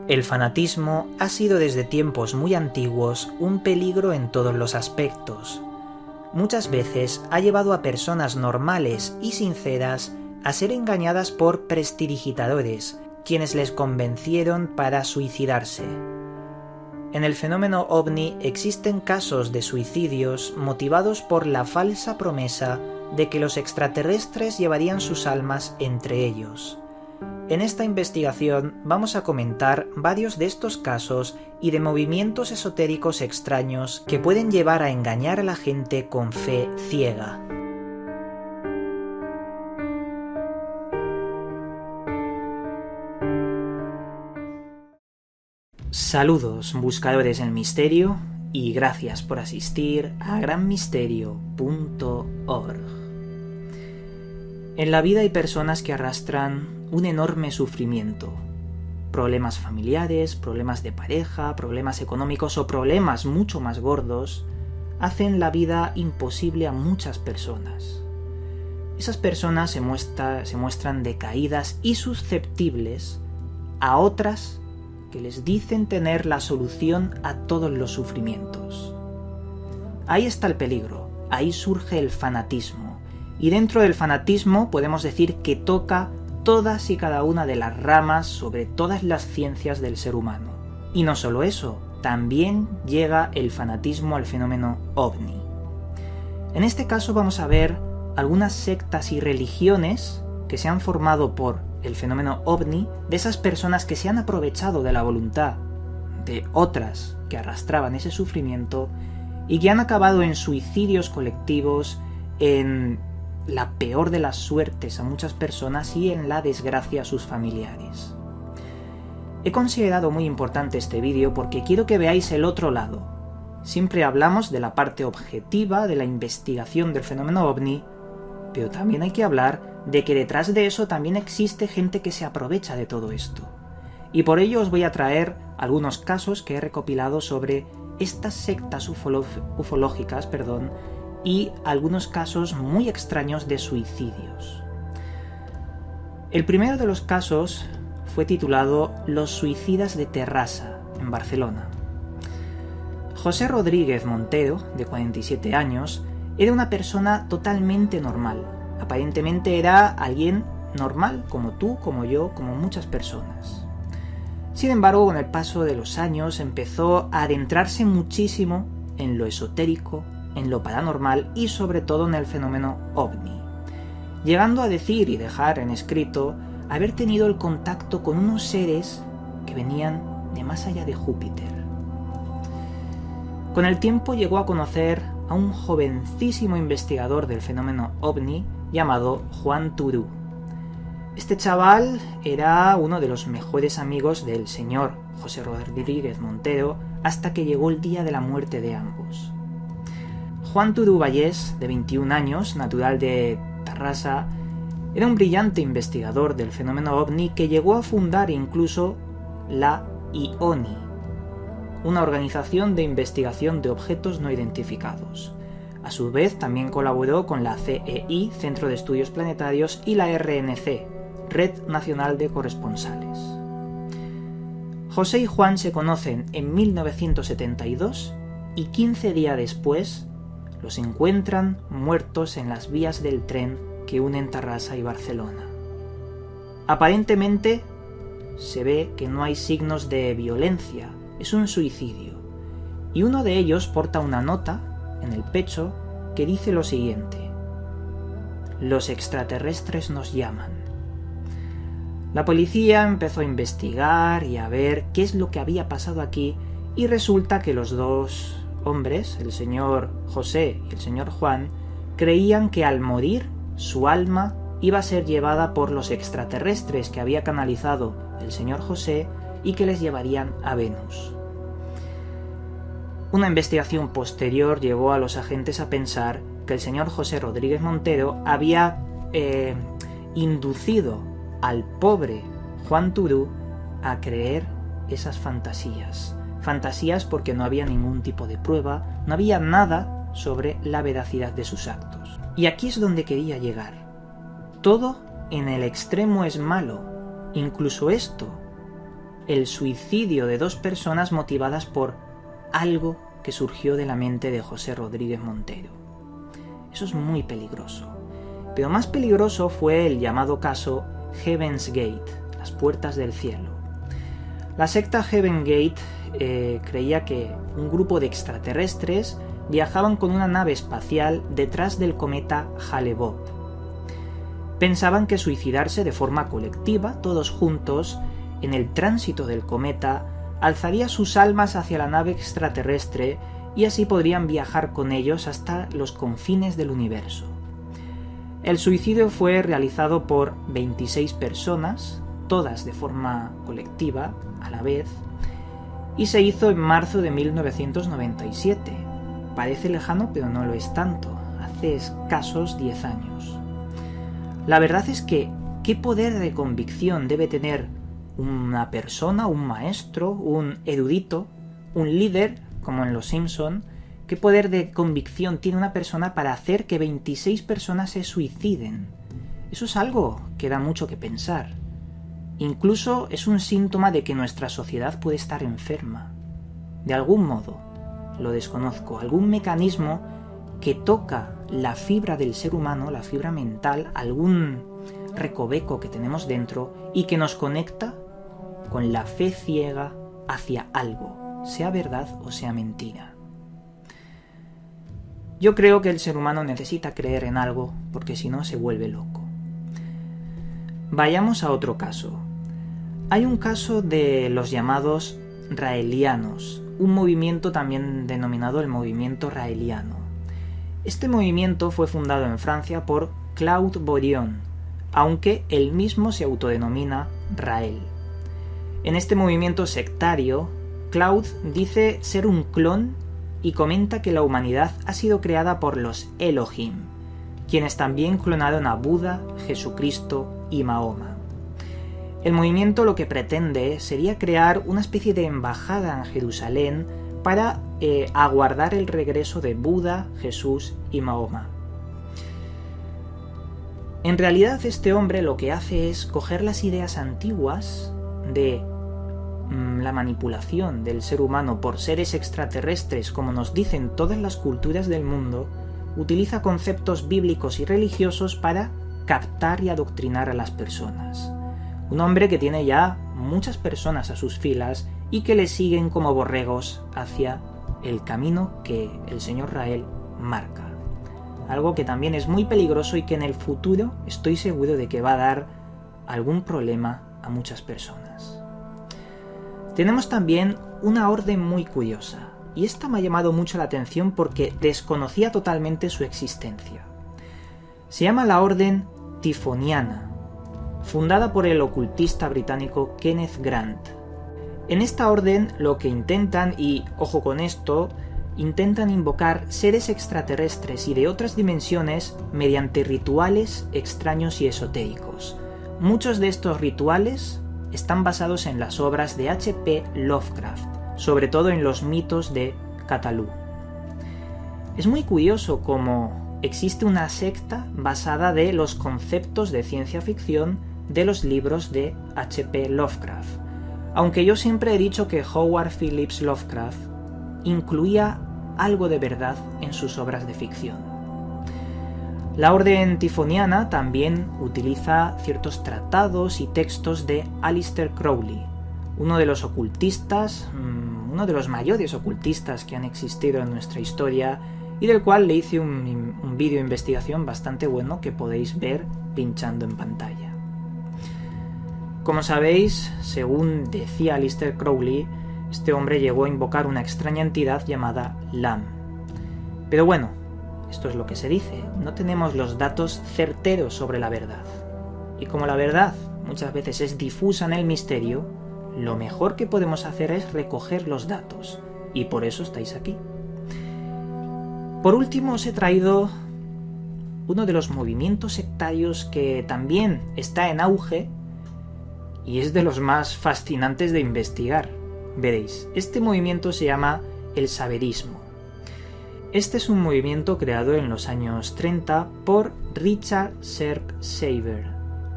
El fanatismo ha sido desde tiempos muy antiguos un peligro en todos los aspectos. Muchas veces ha llevado a personas normales y sinceras a ser engañadas por prestidigitadores, quienes les convencieron para suicidarse. En el fenómeno ovni existen casos de suicidios motivados por la falsa promesa de que los extraterrestres llevarían sus almas entre ellos. En esta investigación vamos a comentar varios de estos casos y de movimientos esotéricos extraños que pueden llevar a engañar a la gente con fe ciega. Saludos, buscadores del misterio, y gracias por asistir a granmisterio.org. En la vida hay personas que arrastran un enorme sufrimiento. Problemas familiares, problemas de pareja, problemas económicos o problemas mucho más gordos hacen la vida imposible a muchas personas. Esas personas se muestran decaídas y susceptibles a otras que les dicen tener la solución a todos los sufrimientos. Ahí está el peligro, ahí surge el fanatismo, y dentro del fanatismo podemos decir que toca todas y cada una de las ramas sobre todas las ciencias del ser humano. Y no solo eso, también llega el fanatismo al fenómeno ovni. En este caso vamos a ver algunas sectas y religiones que se han formado por el fenómeno ovni, de esas personas que se han aprovechado de la voluntad de otras que arrastraban ese sufrimiento y que han acabado en suicidios colectivos, en la peor de las suertes a muchas personas y en la desgracia a sus familiares. He considerado muy importante este vídeo porque quiero que veáis el otro lado. Siempre hablamos de la parte objetiva de la investigación del fenómeno ovni, pero también hay que hablar de que detrás de eso también existe gente que se aprovecha de todo esto. Y por ello os voy a traer algunos casos que he recopilado sobre estas sectas ufológicas, y algunos casos muy extraños de suicidios. El primero de los casos fue titulado Los suicidas de Terrassa, en Barcelona. José Rodríguez Montero, de 47 años, era una persona totalmente normal. Aparentemente era alguien normal, como tú, como yo, como muchas personas. Sin embargo, con el paso de los años empezó a adentrarse muchísimo en lo esotérico, en lo paranormal y sobre todo en el fenómeno ovni, llegando a decir y dejar en escrito haber tenido el contacto con unos seres que venían de más allá de Júpiter. Con el tiempo llegó a conocer a un jovencísimo investigador del fenómeno ovni llamado Juan Turú. Este chaval era uno de los mejores amigos del señor José Rodríguez Montero hasta que llegó el día de la muerte de ambos. Juan Turú Vallés, de 21 años, natural de Terrassa, era un brillante investigador del fenómeno ovni que llegó a fundar incluso la IONI, una organización de investigación de objetos no identificados. A su vez también colaboró con la CEI, Centro de Estudios Planetarios, y la RNC, Red Nacional de Corresponsales. José y Juan se conocen en 1972 y 15 días después los encuentran muertos en las vías del tren que unen Terrassa y Barcelona. Aparentemente se ve que no hay signos de violencia, es un suicidio, y uno de ellos porta una nota en el pecho que dice lo siguiente: los extraterrestres nos llaman. La policía empezó a investigar y a ver qué es lo que había pasado aquí, y resulta que los dos hombres, el señor José y el señor Juan, creían que al morir su alma iba a ser llevada por los extraterrestres que había canalizado el señor José y que les llevarían a Venus. Una investigación posterior llevó a los agentes a pensar que el señor José Rodríguez Montero había inducido al pobre Juan Turú a creer esas fantasías porque no había ningún tipo de prueba, no había nada sobre la veracidad de sus actos. Y aquí es donde quería llegar. Todo en el extremo es malo, incluso esto el suicidio de 2 personas motivadas por algo que surgió de la mente de José Rodríguez Montero. Eso es muy peligroso. Pero más peligroso fue el llamado caso Heaven's Gate, las puertas del cielo. La secta Heaven's Gate creía que un grupo de extraterrestres viajaban con una nave espacial detrás del cometa Hale-Bopp. Pensaban que suicidarse de forma colectiva, todos juntos, en el tránsito del cometa, alzaría sus almas hacia la nave extraterrestre y así podrían viajar con ellos hasta los confines del universo. El suicidio fue realizado por 26 personas, todas de forma colectiva, a la vez, y se hizo en marzo de 1997. Parece lejano, pero no lo es tanto, hace escasos 10 años. La verdad es que, ¿qué poder de convicción debe tener una persona, un maestro, un erudito, un líder, como en Los Simpson? ¿Qué poder de convicción tiene una persona para hacer que 26 personas se suiciden? Eso es algo que da mucho que pensar. Incluso es un síntoma de que nuestra sociedad puede estar enferma. De algún modo, lo desconozco, algún mecanismo que toca la fibra del ser humano, la fibra mental, algún recoveco que tenemos dentro y que nos conecta con la fe ciega hacia algo, sea verdad o sea mentira. Yo creo que el ser humano necesita creer en algo porque si no se vuelve loco. Vayamos a otro caso. Hay un caso de los llamados raelianos, un movimiento también denominado el movimiento raeliano. Este movimiento fue fundado en Francia por Claude Borion, aunque él mismo se autodenomina Rael. En este movimiento sectario, Claude dice ser un clon y comenta que la humanidad ha sido creada por los Elohim, quienes también clonaron a Buda, Jesucristo y Mahoma. El movimiento lo que pretende sería crear una especie de embajada en Jerusalén para aguardar el regreso de Buda, Jesús y Mahoma. En realidad este hombre lo que hace es coger las ideas antiguas de la manipulación del ser humano por seres extraterrestres, como nos dicen todas las culturas del mundo, utiliza conceptos bíblicos y religiosos para captar y adoctrinar a las personas. Un hombre que tiene ya muchas personas a sus filas y que le siguen como borregos hacia el camino que el señor Rael marca. Algo que también es muy peligroso y que en el futuro estoy seguro de que va a dar algún problema a muchas personas. Tenemos también una orden muy curiosa, y esta me ha llamado mucho la atención porque desconocía totalmente su existencia. Se llama la Orden Tifoniana, fundada por el ocultista británico Kenneth Grant. En esta orden lo que intentan, y ojo con esto, intentan invocar seres extraterrestres y de otras dimensiones mediante rituales extraños y esotéricos. Muchos de estos rituales están basados en las obras de H.P. Lovecraft, sobre todo en los mitos de Cthulhu. Es muy curioso cómo existe una secta basada de los conceptos de ciencia ficción de los libros de H.P. Lovecraft, aunque yo siempre he dicho que Howard Phillips Lovecraft incluía algo de verdad en sus obras de ficción. La Orden Tifoniana también utiliza ciertos tratados y textos de Aleister Crowley, uno de los ocultistas, uno de los mayores ocultistas que han existido en nuestra historia y del cual le hice un vídeo de investigación bastante bueno que podéis ver pinchando en pantalla. Como sabéis, según decía Aleister Crowley, este hombre llegó a invocar una extraña entidad llamada Lam. Pero bueno, esto es lo que se dice, no tenemos los datos certeros sobre la verdad. Y como la verdad muchas veces es difusa en el misterio, lo mejor que podemos hacer es recoger los datos, y por eso estáis aquí. Por último os he traído uno de los movimientos sectarios que también está en auge y es de los más fascinantes de investigar. Veréis, este movimiento se llama el saberismo. Este es un movimiento creado en los años 30 por Richard Sherp Saber,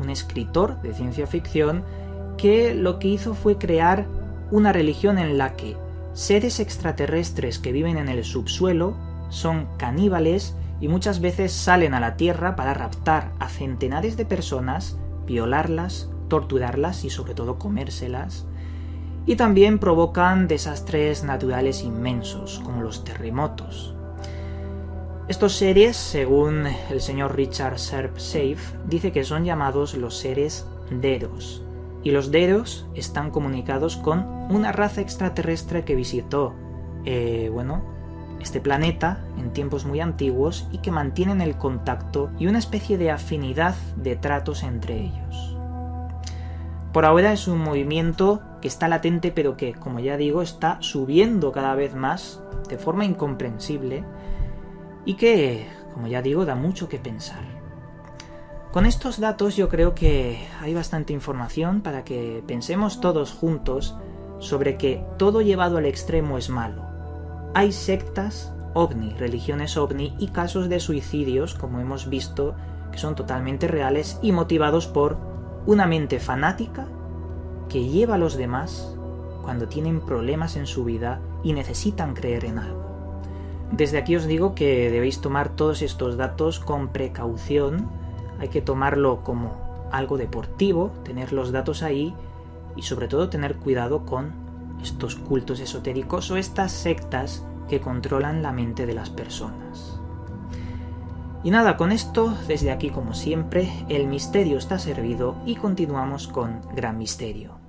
un escritor de ciencia ficción que lo que hizo fue crear una religión en la que seres extraterrestres que viven en el subsuelo son caníbales y muchas veces salen a la Tierra para raptar a centenares de personas, violarlas, torturarlas y sobre todo comérselas. Y también provocan desastres naturales inmensos, como los terremotos. Estos seres, según el señor Richard Sharp Safe, dice que son llamados los seres Deros. Y los Deros están comunicados con una raza extraterrestre que visitó, este planeta en tiempos muy antiguos y que mantienen el contacto y una especie de afinidad de tratos entre ellos. Por ahora es un movimiento que está latente, pero que, como ya digo, está subiendo cada vez más de forma incomprensible y que, como ya digo, da mucho que pensar. Con estos datos yo creo que hay bastante información para que pensemos todos juntos sobre que todo llevado al extremo es malo. Hay sectas ovni, religiones ovni y casos de suicidios, como hemos visto, que son totalmente reales y motivados por una mente fanática que lleva a los demás cuando tienen problemas en su vida y necesitan creer en algo. Desde aquí os digo que debéis tomar todos estos datos con precaución, hay que tomarlo como algo deportivo, tener los datos ahí y sobre todo tener cuidado con estos cultos esotéricos o estas sectas que controlan la mente de las personas. Y nada, con esto, desde aquí como siempre, el misterio está servido y continuamos con Gran Misterio.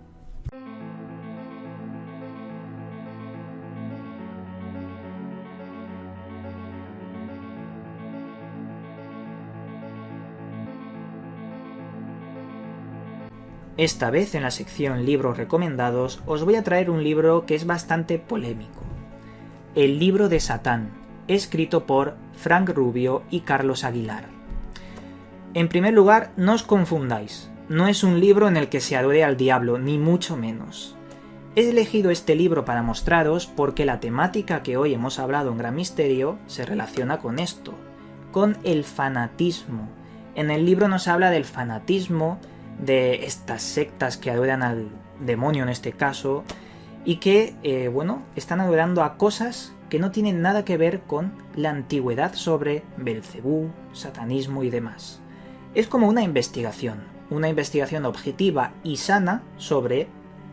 Esta vez en la sección Libros Recomendados os voy a traer un libro que es bastante polémico. El libro de Satán, escrito por Frank Rubio y Carlos Aguilar. En primer lugar, no os confundáis, no es un libro en el que se adore al diablo, ni mucho menos. He elegido este libro para mostraros porque la temática que hoy hemos hablado en Gran Misterio se relaciona con esto, con el fanatismo. En el libro nos habla del fanatismo, de estas sectas que adoran al demonio en este caso, y que, están adorando a cosas que no tienen nada que ver con la antigüedad sobre Belcebú, satanismo y demás. Es como una investigación objetiva y sana sobre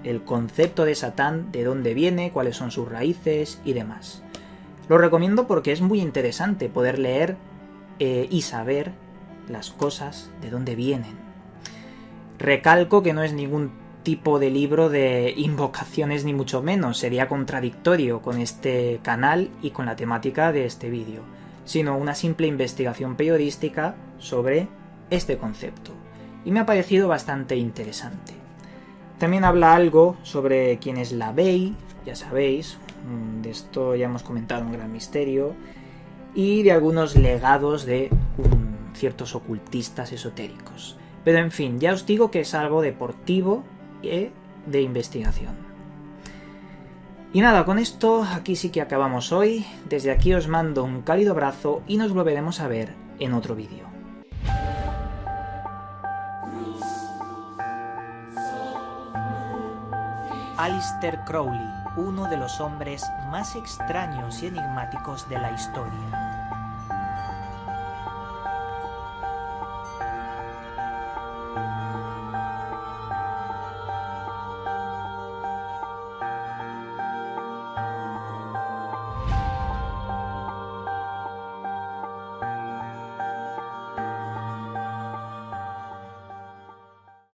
el concepto de Satán, de dónde viene, cuáles son sus raíces y demás. Lo recomiendo porque es muy interesante poder leer y saber las cosas de dónde vienen. Recalco que no es ningún tipo de libro de invocaciones ni mucho menos, sería contradictorio con este canal y con la temática de este vídeo, sino una simple investigación periodística sobre este concepto, y me ha parecido bastante interesante. También habla algo sobre quién es la Bey, ya sabéis, de esto ya hemos comentado en Gran Misterio, y de algunos legados de ciertos ocultistas esotéricos. Pero en fin, ya os digo que es algo deportivo y de investigación. Y nada, con esto aquí sí que acabamos hoy. Desde aquí os mando un cálido abrazo y nos volveremos a ver en otro vídeo. Aleister Crowley, uno de los hombres más extraños y enigmáticos de la historia.